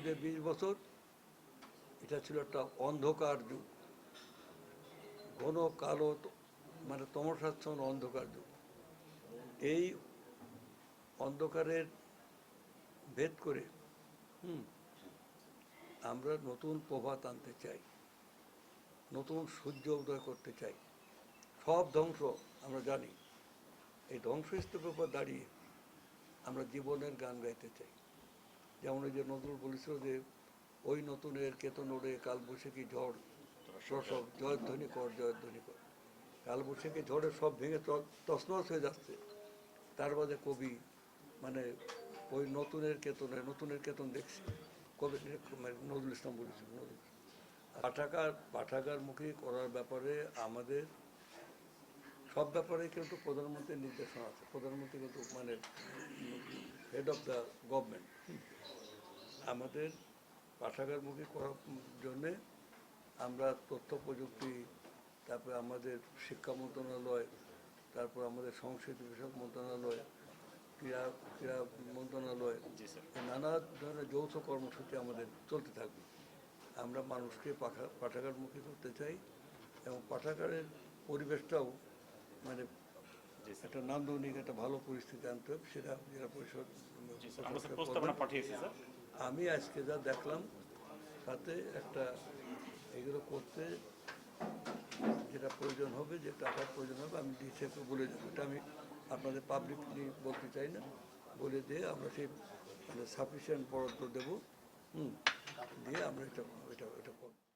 যে 20 বছর এটা ছিল একটা অন্ধকার যুগ, ঘন কালো মানে তমসাচ্ছন্ন অন্ধকার যুগ। এই অন্ধকারের ভেদ করে আমরা নতুন প্রভাত আনতে চাই, নতুন সূর্য উদয় করতে চাই। সব ধ্বংস আমরা জানি, এই ধ্বংসস্তূপের উপর দাঁড়িয়ে আমরা জীবনের গান গাইতে চাই। যেমন ওই যে নজরুল বলেছিল যে ওই নতুনের কেতন ওড়ে কালবৈশাখী ঝড় সব জয়ধ্বনি কর জয়ধ্বনি কর। কালবৈশাখী ঝড়ে সব ভেঙে তছনছ হয়ে যাচ্ছে, তার বাদে কবি মানে ওই নতুনের কেতন দেখছি কবি মানে নজরুল ইসলাম বলেছিল। পাঠাগারমুখী করার ব্যাপারে আমাদের সব ব্যাপারে কিন্তু প্রধানমন্ত্রীর নির্দেশনা আছে। প্রধানমন্ত্রী কিন্তু মানে হেড অফ দ্য গভর্নমেন্ট। আমাদের পাঠাগারমুখী করার জন্যে আমরা তথ্য প্রযুক্তি, তারপরে আমাদের শিক্ষা মন্ত্রণালয়, তারপর আমাদের সংস্কৃতি বিষয়ক মন্ত্রণালয়, ক্রীড়া মন্ত্রণালয়, নানা ধরনের যৌথ কর্মসূচি আমাদের চলতে থাকবে। আমরা মানুষকে পাঠাগারমুখী করতে চাই এবং পাঠাগারের পরিবেশটাও মানে একটা নান্দনিক একটা ভালো পরিস্থিতি আনতে হবে। সেটা জেলা পরিষদ আমি আজকে যা দেখলাম তাতে একটা এগুলো করতে যেটা প্রয়োজন হবে, যে টাকার প্রয়োজন হবে, আমি ডিসিকে বলে দেবো। এটা আমি আপনাদের পাবলিকলি বলতে চাই না, বলে দিয়ে আমরা সেই মানে সাফিসিয়েন্ট বরাদ্দ দেবো, দিয়ে আমরা এটা